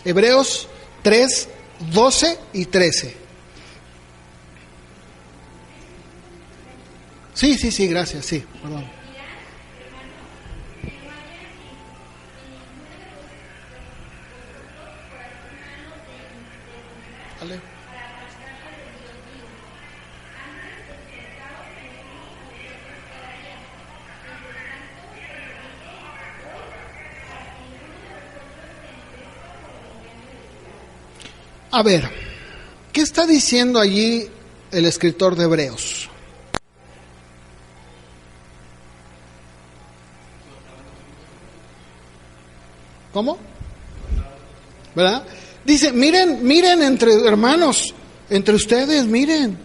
Hebreos 3:12 y 13. Sí, gracias, sí, perdón. ¿Vale? A ver, ¿qué está diciendo allí el escritor de Hebreos? ¿Cómo? ¿Verdad? Dice, miren entre hermanos, entre ustedes, miren.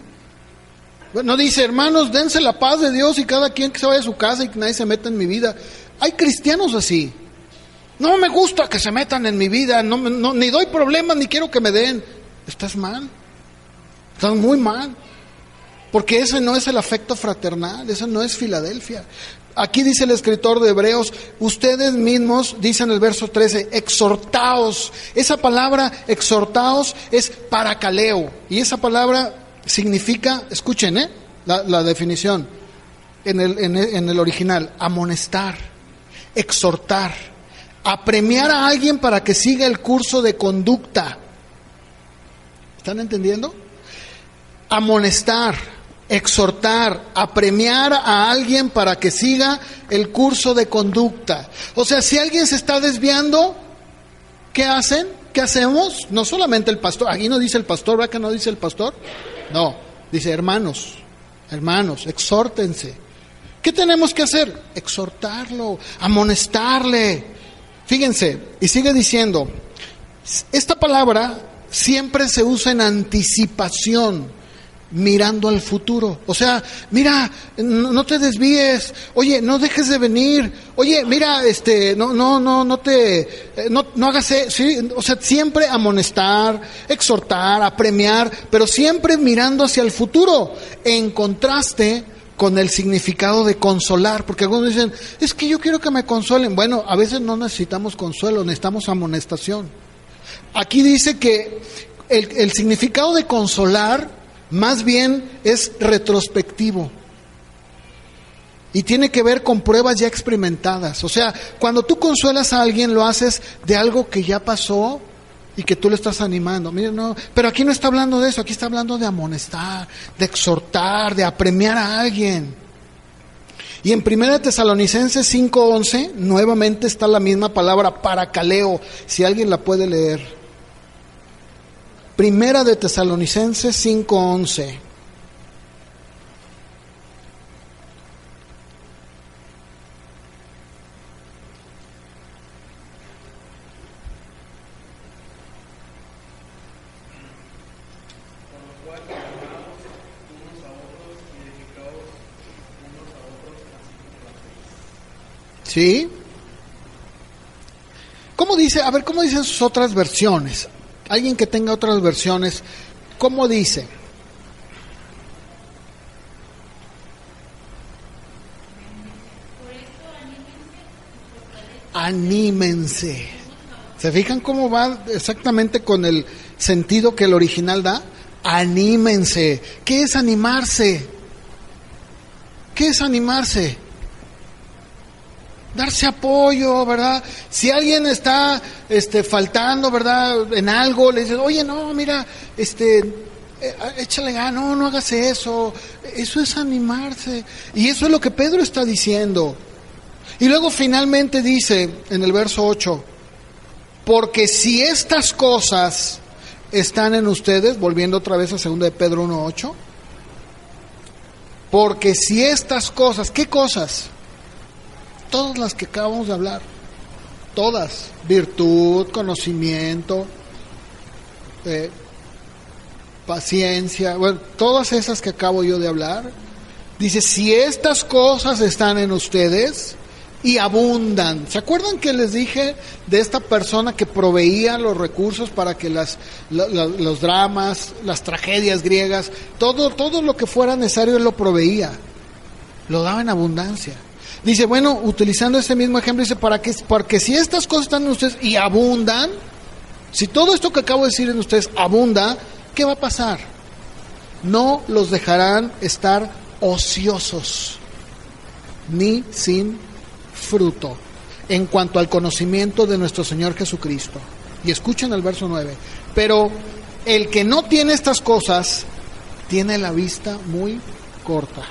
No dice, hermanos, dense la paz de Dios y cada quien que se vaya a su casa y que nadie se meta en mi vida. Hay cristianos así. No me gusta que se metan en mi vida, ni doy problemas, ni quiero que me den. Estás mal, estás muy mal, porque ese no es el afecto fraternal, ese no es Filadelfia. Aquí dice el escritor de Hebreos, ustedes mismos, dice en el verso 13, exhortaos. Esa palabra exhortaos es paracaleo, y esa palabra significa, escuchen, la definición en el original, amonestar, exhortar, apremiar a alguien para que siga el curso de conducta. ¿Están entendiendo? Amonestar, exhortar, apremiar a alguien para que siga el curso de conducta. O sea, si alguien se está desviando, ¿qué hacen? ¿Qué hacemos? No solamente el pastor, aquí no dice el pastor, ¿verdad que no dice el pastor? No, dice hermanos, exhórtense. ¿Qué tenemos que hacer? Exhortarlo, amonestarle. Fíjense, y sigue diciendo, esta palabra siempre se usa en anticipación, mirando al futuro. O sea, mira, no te desvíes. Oye, no dejes de venir. Oye, mira, no hagas eso. ¿Sí? O sea, siempre amonestar, exhortar, apremiar, pero siempre mirando hacia el futuro, en contraste con el significado de consolar, porque algunos dicen, es que yo quiero que me consuelen. Bueno, a veces no necesitamos consuelo, necesitamos amonestación. Aquí dice que el significado de consolar más bien es retrospectivo y tiene que ver con pruebas ya experimentadas. O sea, cuando tú consuelas a alguien, lo haces de algo que ya pasó y que tú le estás animando. Mira, no, pero aquí no está hablando de eso, aquí está hablando de amonestar, de exhortar, de apremiar a alguien. Y en 1 Tesalonicenses 5:11 nuevamente está la misma palabra, paracaleo, si alguien la puede leer. 1 Tesalonicenses 5:11. ¿Sí? ¿Cómo dice? A ver, ¿cómo dicen sus otras versiones? Alguien que tenga otras versiones, ¿cómo dice? Anímense. ¿Se fijan cómo va exactamente con el sentido que el original da? Anímense. ¿Qué es animarse? ¿Qué es animarse? Darse apoyo, ¿verdad? Si alguien está faltando, ¿verdad? En algo, le dices, oye, no, mira, échale ganas, no hagas eso. Eso es animarse. Y eso es lo que Pedro está diciendo. Y luego finalmente dice en el verso 8, porque si estas cosas están en ustedes, volviendo otra vez a 2 de Pedro 1:8, porque si estas cosas, ¿qué cosas? Todas las que acabamos de hablar, todas, virtud, conocimiento, paciencia, bueno, todas esas que acabo yo de hablar, dice, si estas cosas están en ustedes y abundan. ¿Se acuerdan que les dije de esta persona que proveía los recursos para que los dramas, las tragedias griegas, todo lo que fuera necesario él lo proveía, lo daba en abundancia? Dice, bueno, utilizando ese mismo ejemplo, dice, porque si estas cosas están en ustedes y abundan, si todo esto que acabo de decir en ustedes abunda, ¿qué va a pasar? No los dejarán estar ociosos, ni sin fruto, en cuanto al conocimiento de nuestro Señor Jesucristo. Y escuchen el verso 9. Pero el que no tiene estas cosas, tiene la vista muy corta,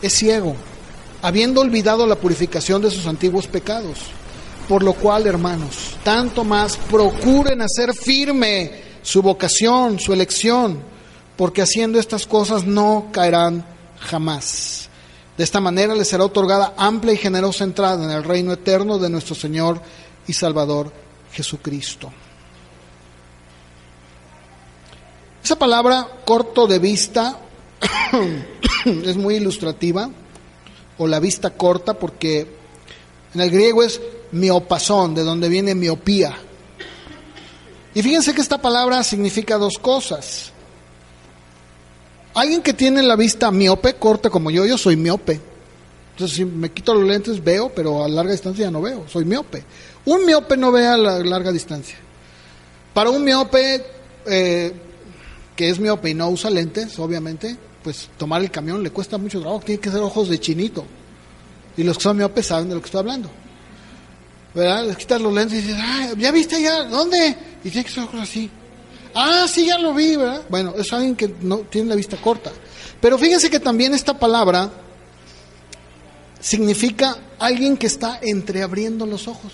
es ciego, habiendo olvidado la purificación de sus antiguos pecados. Por lo cual, hermanos, tanto más procuren hacer firme su vocación, su elección, porque haciendo estas cosas no caerán jamás. De esta manera les será otorgada amplia y generosa entrada en el reino eterno de nuestro Señor y Salvador Jesucristo. Esa palabra corto de vista es muy ilustrativa, o la vista corta, porque en el griego es miopasón, de donde viene miopía. Y fíjense que esta palabra significa dos cosas. Alguien que tiene la vista miope, corta como yo soy miope. Entonces si me quito los lentes veo, pero a larga distancia ya no veo, soy miope. Un miope no ve a la larga distancia. Para un miope que es miope y no usa lentes, obviamente, pues tomar el camión le cuesta mucho trabajo, tiene que ser ojos de chinito. Y los que son miopes saben de lo que estoy hablando, ¿verdad? Les quitas los lentes y dices, ¿ya viste ya? ¿Dónde? Y tienes que ser ojos así. Sí, ya lo vi, ¿verdad? Bueno, es alguien que no tiene la vista corta. Pero fíjense que también esta palabra significa alguien que está entreabriendo los ojos.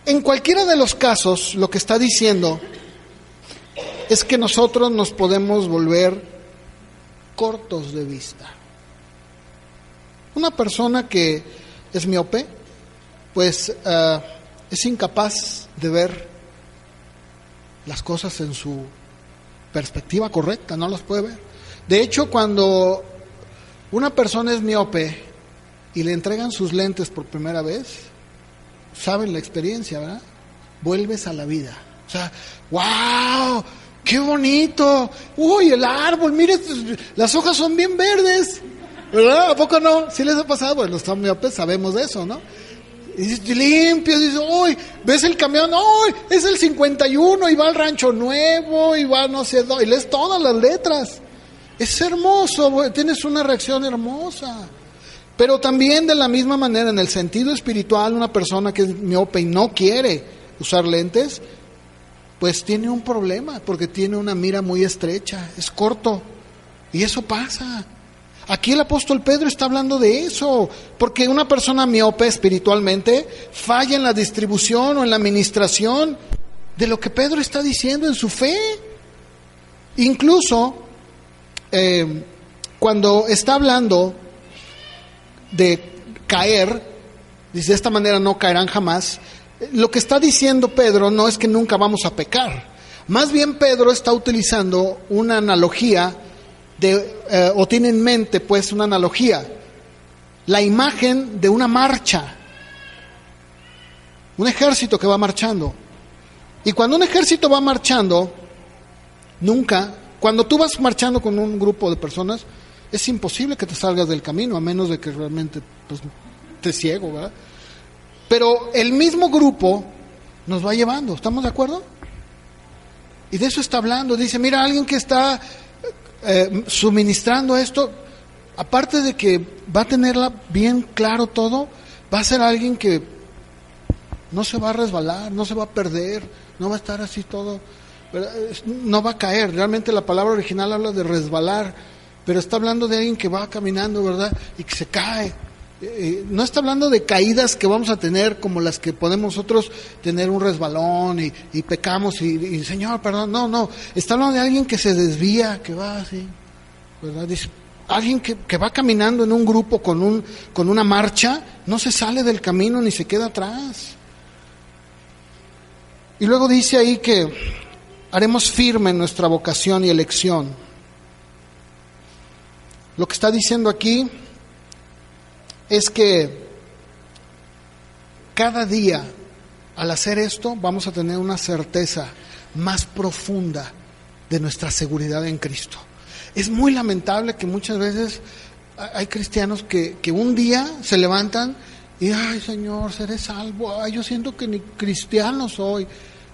En cualquiera de los casos, lo que está diciendo es que nosotros nos podemos volver cortos de vista. Una persona que es miope, pues es incapaz de ver las cosas en su perspectiva correcta, no las puede ver. De hecho, cuando una persona es miope y le entregan sus lentes por primera vez, saben la experiencia, ¿verdad? Vuelves a la vida. O sea, ¡wow! ¡Qué bonito! ¡Uy, el árbol! ¡Mire, las hojas son bien verdes! ¿Verdad? ¿A poco no? ¿Sí les ha pasado? Bueno, los miopes sabemos de eso, ¿no? Y dices, limpio, dices, ¡uy! ¿Ves el camión? ¡Uy! Es el 51 y va al Rancho Nuevo y va no sé dónde. Y lees todas las letras. Es hermoso, tienes una reacción hermosa. Pero también de la misma manera, en el sentido espiritual, una persona que es miope y no quiere usar lentes, pues tiene un problema, porque tiene una mira muy estrecha, es corto, y eso pasa. Aquí el apóstol Pedro está hablando de eso, porque una persona miope espiritualmente falla en la distribución o en la administración de lo que Pedro está diciendo en su fe. Incluso cuando está hablando de caer, dice, de esta manera no caerán jamás. Lo que está diciendo Pedro no es que nunca vamos a pecar. Más bien Pedro está utilizando una analogía o tiene en mente pues una analogía, la imagen de una marcha, un ejército que va marchando. Y cuando un ejército va marchando, cuando tú vas marchando con un grupo de personas, es imposible que te salgas del camino, a menos de que realmente pues, te ciego, ¿verdad? Pero el mismo grupo nos va llevando, ¿estamos de acuerdo? Y de eso está hablando. Dice, mira, alguien que está suministrando esto, aparte de que va a tenerla bien claro todo, va a ser alguien que no se va a resbalar, no se va a perder, no va a estar así todo, ¿verdad? No va a caer. Realmente la palabra original habla de resbalar, pero está hablando de alguien que va caminando, ¿verdad? Y que se cae. No está hablando de caídas que vamos a tener como las que podemos nosotros tener un resbalón y pecamos y Señor, perdón. No. Está hablando de alguien que se desvía, que va así, ¿verdad? Dice, alguien que va caminando en un grupo con una marcha, no se sale del camino ni se queda atrás. Y luego dice ahí que haremos firme nuestra vocación y elección. Lo que está diciendo aquí es que cada día, al hacer esto, vamos a tener una certeza más profunda de nuestra seguridad en Cristo. Es muy lamentable que muchas veces hay cristianos que un día se levantan y, ay Señor, seré salvo, ay yo siento que ni cristiano soy,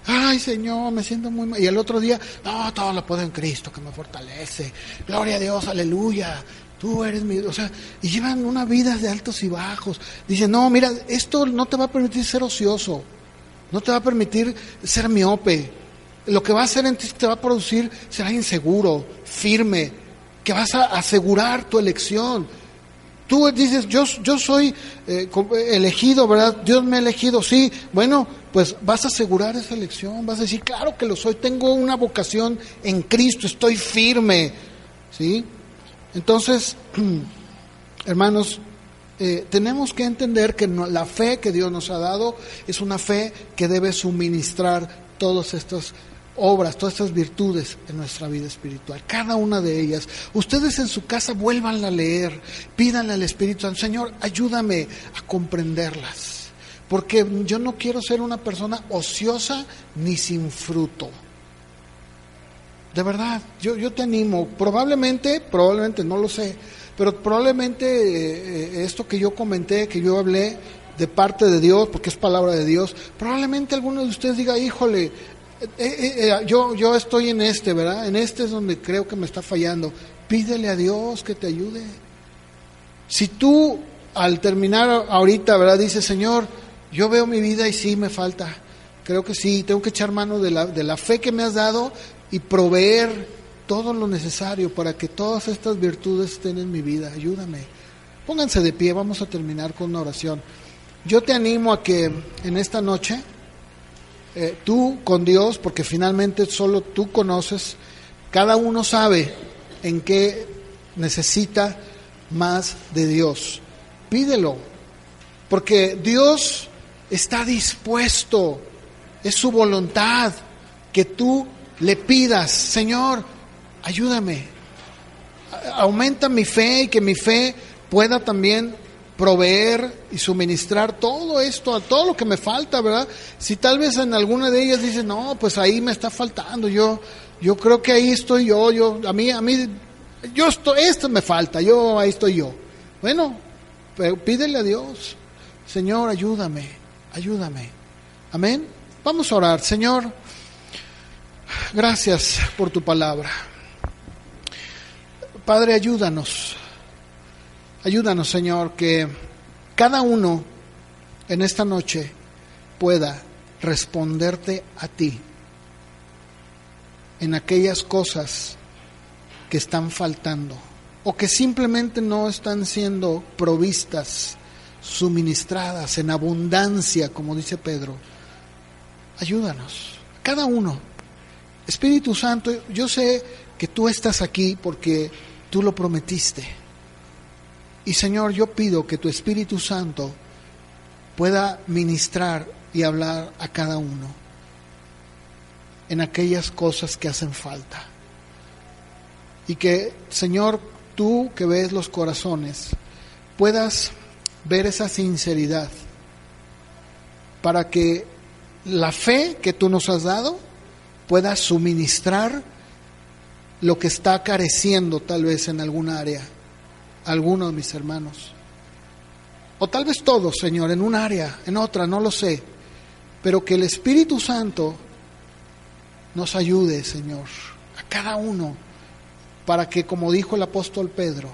ay Señor, me siento muy mal, y el otro día, no, todo lo puedo en Cristo que me fortalece, gloria a Dios, aleluya. Tú eres mi... O sea, y llevan una vida de altos y bajos. Dicen, no, mira, esto no te va a permitir ser ocioso. No te va a permitir ser miope. Lo que va a hacer en ti te va a producir ser alguien seguro, firme, que vas a asegurar tu elección. Tú dices, yo soy elegido, ¿verdad? Dios me ha elegido, sí. Bueno, pues vas a asegurar esa elección. Vas a decir, claro que lo soy. Tengo una vocación en Cristo, estoy firme, ¿sí? Entonces, hermanos, tenemos que entender que la fe que Dios nos ha dado es una fe que debe suministrar todas estas obras, todas estas virtudes en nuestra vida espiritual, cada una de ellas. Ustedes en su casa vuélvanla a leer, pídanle al Espíritu Santo, Señor, ayúdame a comprenderlas, porque yo no quiero ser una persona ociosa ni sin fruto. De verdad, yo te animo, probablemente, no lo sé, pero probablemente esto que yo comenté, que yo hablé de parte de Dios, porque es palabra de Dios, probablemente alguno de ustedes diga, híjole, yo estoy en ¿verdad? En este es donde creo que me está fallando. Pídele a Dios que te ayude. Si tú al terminar ahorita, ¿verdad? Dices, Señor, yo veo mi vida y sí me falta. Creo que sí, tengo que echar mano de la fe que me has dado, y proveer todo lo necesario para que todas estas virtudes estén en mi vida. Ayúdame. Pónganse de pie, vamos a terminar con una oración. Yo te animo a que en esta noche, tú con Dios, porque finalmente solo tú conoces, cada uno sabe en qué necesita más de Dios. Pídelo, porque Dios está dispuesto, es su voluntad que tú le pidas: Señor, ayúdame, aumenta mi fe y que mi fe pueda también proveer y suministrar todo esto, a todo lo que me falta, ¿verdad? Si tal vez en alguna de ellas dices, no, pues ahí me está faltando, yo creo que ahí estoy esto me falta, ahí estoy yo. Bueno, pero pídele a Dios: Señor, ayúdame. Amén. Vamos a orar. Señor, gracias por tu palabra. Padre, ayúdanos, Señor, que cada uno en esta noche pueda responderte a ti en aquellas cosas que están faltando o que simplemente no están siendo provistas, suministradas en abundancia, como dice Pedro. Ayúdanos, cada uno. Espíritu Santo, yo sé que tú estás aquí porque tú lo prometiste. Y Señor, yo pido que tu Espíritu Santo pueda ministrar y hablar a cada uno en aquellas cosas que hacen falta. Y que, Señor, tú que ves los corazones, puedas ver esa sinceridad para que la fe que tú nos has dado pueda suministrar lo que está careciendo tal vez en alguna área, alguno de mis hermanos, o tal vez todos, Señor, en un área, en otra, no lo sé, pero que el Espíritu Santo nos ayude, Señor, a cada uno, para que, como dijo el apóstol Pedro,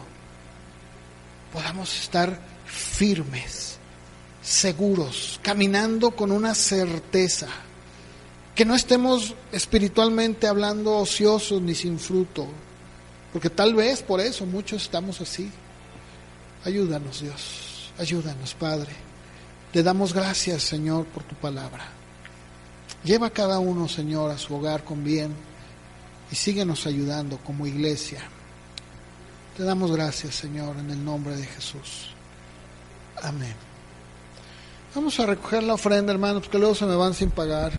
podamos estar firmes, seguros, caminando con una certeza, que no estemos espiritualmente hablando ociosos ni sin fruto, porque tal vez por eso muchos estamos así. Ayúdanos, Dios, ayúdanos, Padre. Te damos gracias, Señor, por tu palabra. Lleva a cada uno, Señor, a su hogar con bien y síguenos ayudando como iglesia. Te damos gracias, Señor, en el nombre de Jesús. Amén. Vamos a recoger la ofrenda, hermanos, porque luego se me van sin pagar.